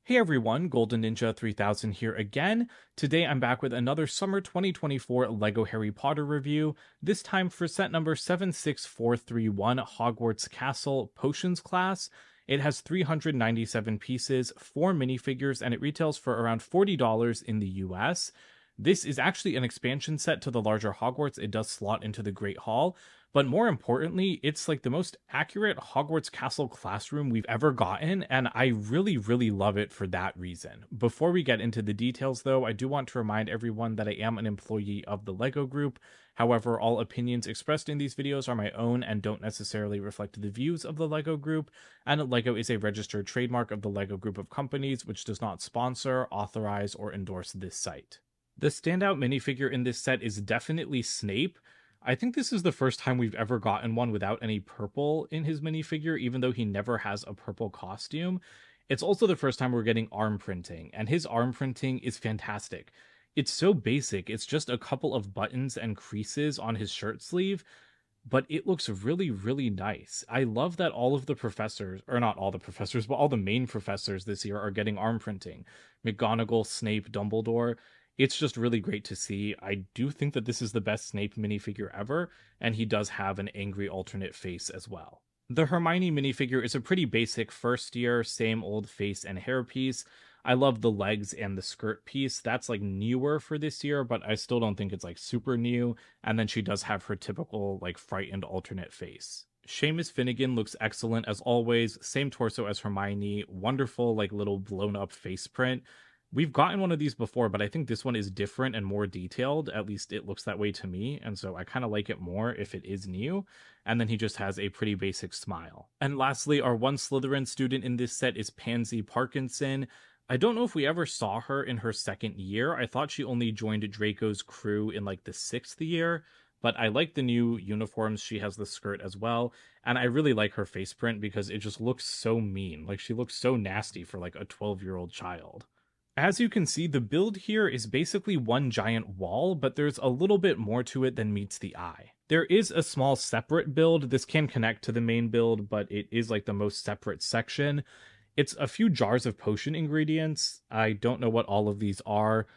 Hey everyone, Golden Ninja 3000 here again. Today I'm back with another summer 2024 LEGO Harry Potter review, this time for set number 76431 Hogwarts Castle Potions class. It has 397 pieces, 4 minifigures, and it retails for around $40 in the US. This is actually an expansion set to the larger Hogwarts. It does slot into the Great Hall, but more importantly, it's like the most accurate Hogwarts Castle classroom we've ever gotten, and I really love it for that reason. Before we get into the details though, I do want to remind everyone that I am an employee of the LEGO Group. However, all opinions expressed in these videos are my own and don't necessarily reflect the views of the LEGO Group, and LEGO is a registered trademark of the LEGO Group of companies, which does not sponsor, authorize, or endorse this site. The standout minifigure in this set is definitely Snape. I think this is the first time we've ever gotten one without any purple in his minifigure, even though he never has a purple costume. It's also the first time we're getting arm printing, and his arm printing is fantastic. It's so basic, it's just a couple of buttons and creases on his shirt sleeve, but it looks really nice. I love that all of the professors, or not all the professors, but all the main professors this year are getting arm printing. McGonagall, Snape, Dumbledore. It's just really great to see. I do think that this is the best Snape minifigure ever, and he does have an angry alternate face as well. The Hermione minifigure is a pretty basic first year, same old face and hair piece. I love the legs and the skirt piece. That's like newer for this year, but I still don't think it's like super new. And then she does have her typical like frightened alternate face. Seamus Finnegan looks excellent as always. Same torso as Hermione. Wonderful like little blown up face print. We've gotten one of these before, but I think this one is different and more detailed. At least it looks that way to me, and so I kind of like it more if it is new. And then he just has a pretty basic smile. And lastly, our one Slytherin student in this set is Pansy Parkinson. I don't know if we ever saw her in her second year. I thought she only joined Draco's crew in like the 6th year, but I like the new uniforms. She has the skirt as well, and I really like her face print because it just looks so mean. Like she looks so nasty for like a 12-year-old child. As you can see, the build here is basically one giant wall, but there's a little bit more to it than meets the eye. There is a small separate build. This can connect to the main build, but it is like the most separate section. It's a few jars of potion ingredients. I don't know what all of these are.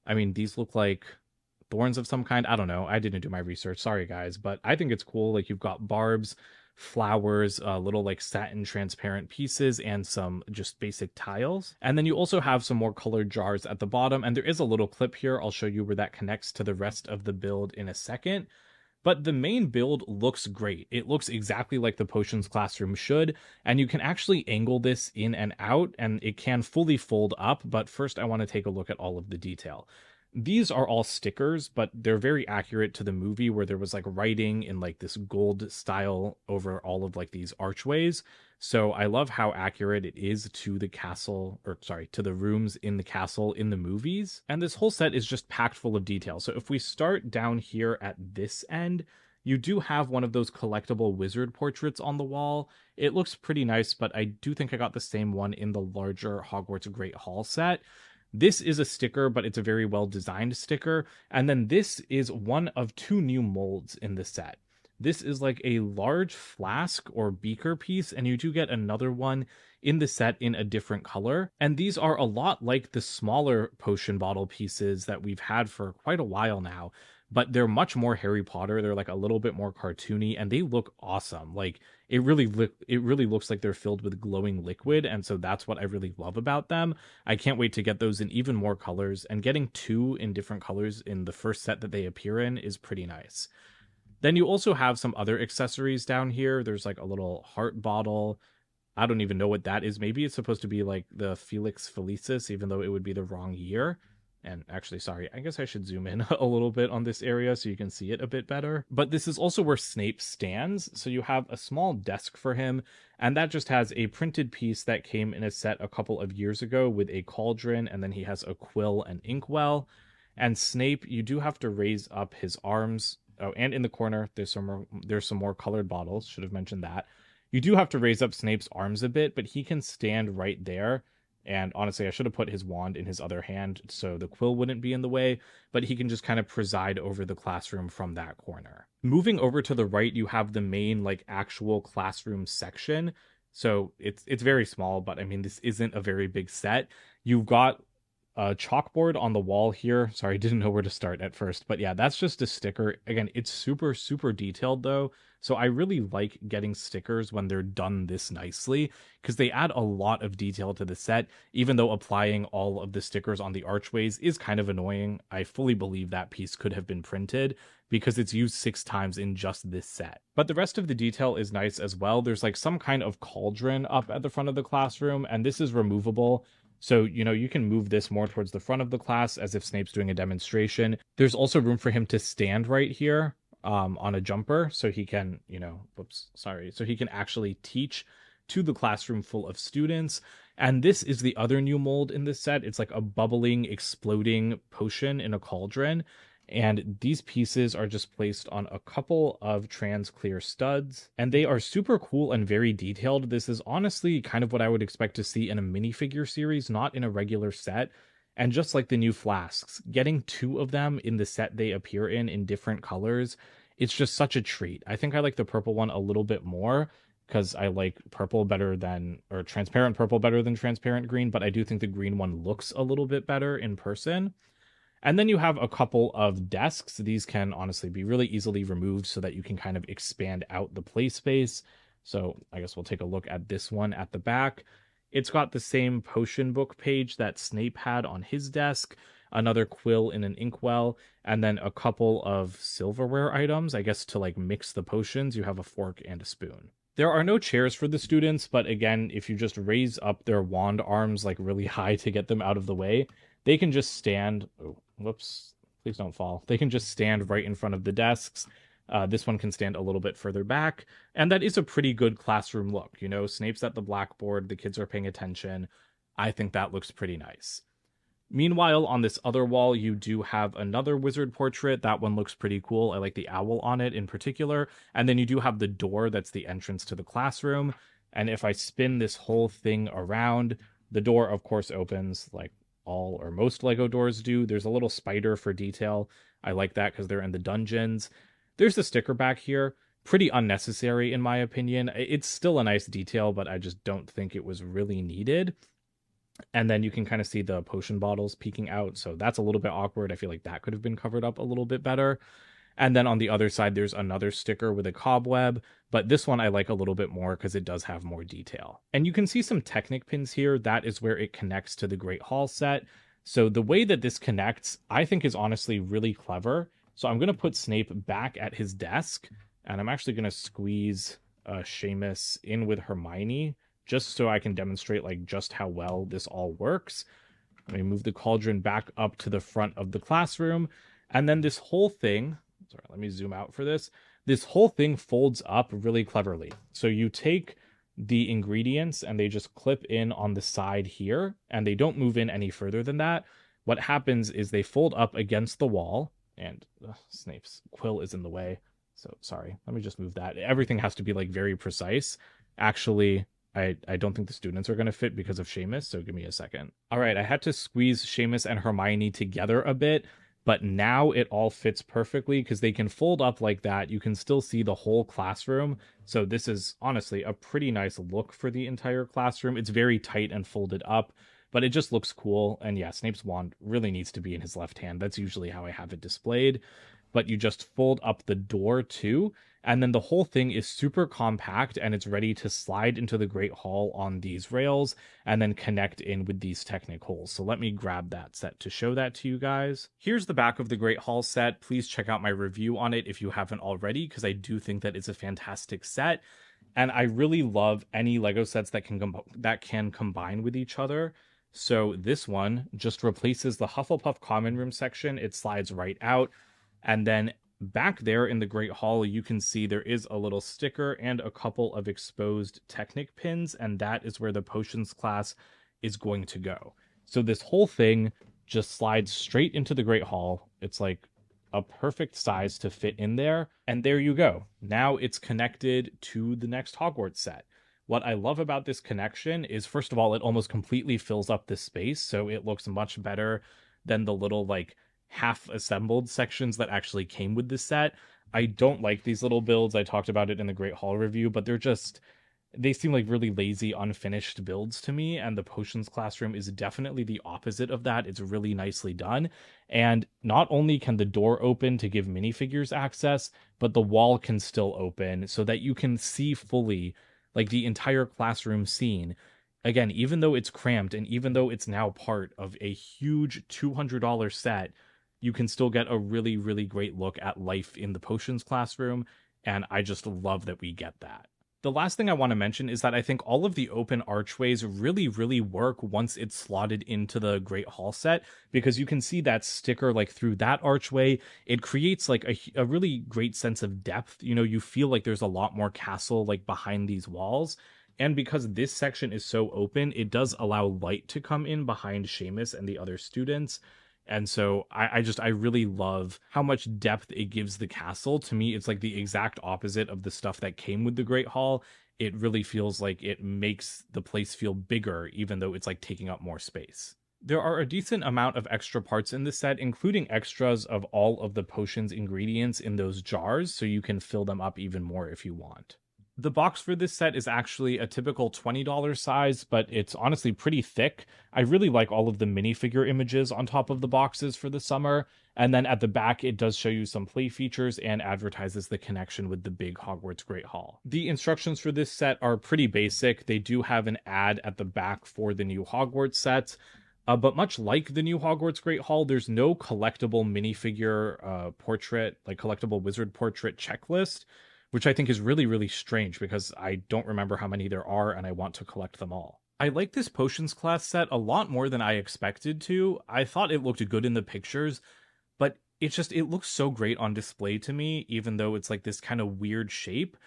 I mean, these look like thorns of some kind. I don't know. I didn't do my research. Sorry, guys. But I think it's cool. Like, you've got barbs, flowers, little like satin transparent pieces, and some just basic tiles. And then you also have some more colored jars at the bottom. And there is a little clip here. I'll show you where that connects to the rest of the build in a second. But the main build looks great. It looks exactly like the potions classroom should, and you can actually angle this in and out, and it can fully fold up. But first I want to take a look at all of the detail. These are all stickers, but they're very accurate to the movie where there was like writing in like this gold style over all of like these archways. So I love how accurate it is to the castle, or sorry, to the rooms in the castle in the movies. And this whole set is just packed full of detail. So if we start down here at this end, you do have one of those collectible wizard portraits on the wall. It looks pretty nice, but I do think I got the same one in the larger Hogwarts Great Hall set. This is a sticker, but it's a very well designed sticker. And then this is one of 2 new molds in the set. This is like a large flask or beaker piece, and you do get another one in the set in a different color. And these are a lot like the smaller potion bottle pieces that we've had for quite a while now, but they're much more Harry Potter. They're like a little bit more cartoony, and they look awesome. Like it really looks like they're filled with glowing liquid, and so that's what I really love about them. I can't wait to get those in even more colors, and getting 2 in different colors in the first set that they appear in is pretty nice. Then you also have some other accessories down here. There's like a little heart bottle. I don't even know what that is. Maybe it's supposed to be like the Felix Felicis, even though it would be the wrong year. And actually, sorry, I guess I should zoom in a little bit on this area so you can see it a bit better. But this is also where Snape stands. So you have a small desk for him, and that just has a printed piece that came in a set a couple of years ago with a cauldron, and then he has a quill and inkwell. And Snape, you do have to raise up his arms. Oh, and in the corner, there's some more colored bottles. Should have mentioned that. You do have to raise up Snape's arms a bit, but he can stand right there. And honestly, I should have put his wand in his other hand so the quill wouldn't be in the way, but he can just kind of preside over the classroom from that corner. Moving over to the right, you have the main, like, actual classroom section. So it's very small, but I mean, this isn't a very big set. You've got a chalkboard on the wall here. Sorry, didn't know where to start at first, but yeah, that's just a sticker. Again, it's super, super detailed though. So I really like getting stickers when they're done this nicely because they add a lot of detail to the set, even though applying all of the stickers on the archways is kind of annoying. I fully believe that piece could have been printed because it's used 6 times in just this set. But the rest of the detail is nice as well. There's like some kind of cauldron up at the front of the classroom, and this is removable. So, you can move this more towards the front of the class as if Snape's doing a demonstration. There's also room for him to stand right here on a jumper so he can, so he can actually teach to the classroom full of students. And this is the other new mold in this set. It's like a bubbling, exploding potion in a cauldron. And these pieces are just placed on a couple of trans clear studs, and they are super cool and very detailed. This is honestly kind of what I would expect to see in a minifigure series, not in a regular set. And just like the new flasks, getting 2 of them in the set they appear in different colors, it's just such a treat. I think I like the purple one a little bit more because I like purple better than, or transparent purple better than transparent green, but I do think the green one looks a little bit better in person. And then you have a couple of desks. These can honestly be really easily removed so that you can kind of expand out the play space. So I guess we'll take a look at this one at the back. It's got the same potion book page that Snape had on his desk, another quill in an inkwell, and then a couple of silverware items, I guess to like mix the potions. You have a fork and a spoon. There are no chairs for the students, but again, if you just raise up their wand arms like really high to get them out of the way, they can just stand. Oh, whoops, please don't fall. They can just stand right in front of the desks. This one can stand a little bit further back, and that is a pretty good classroom look. Snape's at the blackboard, the kids are paying attention. I think that looks pretty nice. Meanwhile, on this other wall, you do have another wizard portrait. That one looks pretty cool. I like the owl on it in particular. And then you do have the door that's the entrance to the classroom. And if I spin this whole thing around, the door, of course, opens like all or most Lego doors do. There's a little spider for detail. I like that because they're in the dungeons. There's the sticker back here. Pretty unnecessary, in my opinion. It's still a nice detail, but I just don't think it was really needed. And then you can kind of see the potion bottles peeking out. So that's a little bit awkward. I feel like that could have been covered up a little bit better. And then on the other side, there's another sticker with a cobweb, but this one I like a little bit more because it does have more detail. And you can see some Technic pins here. That is where it connects to the Great Hall set. So the way that this connects, I think is honestly really clever. So I'm going to put Snape back at his desk, and I'm actually going to squeeze Seamus in with Hermione just so I can demonstrate like just how well this all works. Let me move the cauldron back up to the front of the classroom. And then this whole thing, sorry, let me zoom out for this. This whole thing folds up really cleverly. So you take the ingredients and they just clip in on the side here, and they don't move in any further than that. What happens is they fold up against the wall, and Snape's quill is in the way. So sorry, let me just move that. Everything has to be like very precise. Actually, I don't think the students are going to fit because of Seamus, so give me a second. All right, I had to squeeze Seamus and Hermione together a bit, but now it all fits perfectly because they can fold up like that. You can still see the whole classroom. So this is honestly a pretty nice look for the entire classroom. It's very tight and folded up, but it just looks cool. And yeah, Snape's wand really needs to be in his left hand. That's usually how I have it displayed. But you just fold up the door too, and then the whole thing is super compact and it's ready to slide into the Great Hall on these rails and then connect in with these Technic holes. So let me grab that set to show that to you guys. Here's the back of the Great Hall set. Please check out my review on it if you haven't already, because I do think that it's a fantastic set. And I really love any Lego sets that can combine with each other. So this one just replaces the Hufflepuff Common Room section. It slides right out. And then back there in the Great Hall, you can see there is a little sticker and a couple of exposed Technic pins, and that is where the potions class is going to go. So this whole thing just slides straight into the Great Hall. It's like a perfect size to fit in there, and there you go. Now it's connected to the next Hogwarts set. What I love about this connection is, first of all, it almost completely fills up the space, so it looks much better than the little like half-assembled sections that actually came with this set. I don't like these little builds. I talked about it in the Great Hall review, but they're just, They seem like really lazy, unfinished builds to me, and the potions classroom is definitely the opposite of that. It's really nicely done. And not only can the door open to give minifigures access, but the wall can still open so that you can see fully like the entire classroom scene. Again, even though it's cramped and even though it's now part of a huge $200 set, you can still get a really, really great look at life in the potions classroom. And I just love that we get that. The last thing I want to mention is that I think all of the open archways really, really work once it's slotted into the Great Hall set, because you can see that sticker like through that archway. It creates like a really great sense of depth. You know, you feel like there's a lot more castle like behind these walls. And because this section is so open, it does allow light to come in behind Seamus and the other students. And so I really love how much depth it gives the castle. To me, it's like the exact opposite of the stuff that came with the Great Hall. It really feels like it makes the place feel bigger, even though it's like taking up more space. There are a decent amount of extra parts in the set, including extras of all of the potions ingredients in those jars, so you can fill them up even more if you want. The box for this set is actually a typical $20 size, but it's honestly pretty thick. I really like all of the minifigure images on top of the boxes for the summer. And then at the back, it does show you some play features and advertises the connection with the big Hogwarts Great Hall. The instructions for this set are pretty basic. They do have an ad at the back for the new Hogwarts sets. But much like the new Hogwarts Great Hall, there's no collectible minifigure portrait, like collectible wizard portrait checklist, which I think is really, really strange because I don't remember how many there are and I want to collect them all. I like this potions class set a lot more than I expected to. I thought it looked good in the pictures, but it looks so great on display to me, even though it's like this kind of weird shape.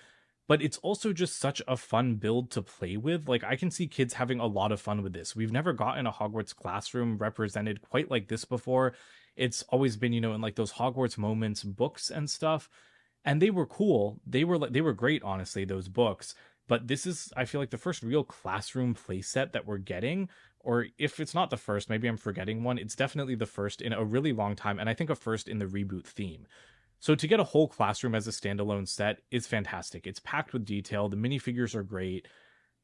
But it's also just such a fun build to play with. Like, I can see kids having a lot of fun with this. We've never gotten a Hogwarts classroom represented quite like this before. It's always been, in like those Hogwarts Moments books and stuff, and they were cool. They were great, honestly, those books. But this is, I feel like, the first real classroom playset that we're getting. Or if it's not the first, maybe I'm forgetting one. It's definitely the first in a really long time, and I think a first in the reboot theme. So to get a whole classroom as a standalone set is fantastic. It's packed with detail. The minifigures are great.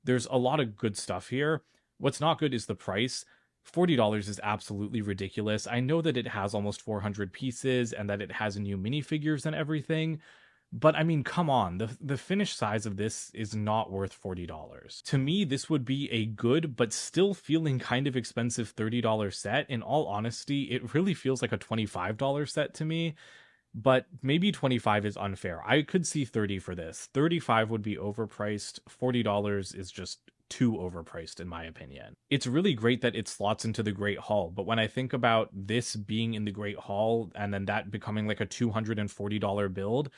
There's a lot of good stuff here. What's not good is the price. $40 is absolutely ridiculous. I know that it has almost 400 pieces and that it has new minifigures and everything, but I mean, come on, the finished size of this is not worth $40. To me, this would be a good, but still feeling kind of expensive $30 set. In all honesty, it really feels like a $25 set to me, but maybe 25 is unfair. I could see 30 for this. 35 would be overpriced. $40 is just too overpriced in my opinion. It's really great that it slots into the Great Hall, but when I think about this being in the Great Hall and then that becoming like a $240 build,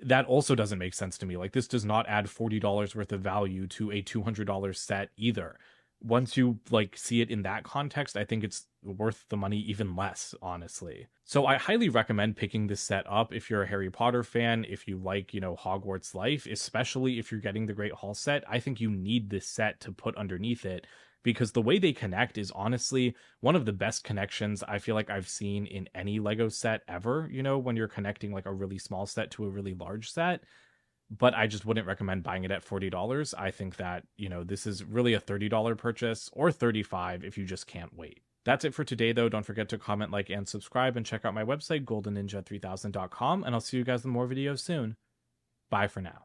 that also doesn't make sense to me. Like, this does not add $40 worth of value to a $200 set either. Once you like see it in that context, I think it's worth the money even less, honestly. So I highly recommend picking this set up if you're a Harry Potter fan, if you like, Hogwarts life, especially if you're getting the Great Hall set. I think you need this set to put underneath it, because the way they connect is honestly one of the best connections I feel like I've seen in any Lego set ever, when you're connecting like a really small set to a really large set. But I just wouldn't recommend buying it at $40. I think that, this is really a $30 purchase, or $35 if you just can't wait. That's it for today, though. Don't forget to comment, like, and subscribe, and check out my website, goldenninja3000.com, and I'll see you guys in more videos soon. Bye for now.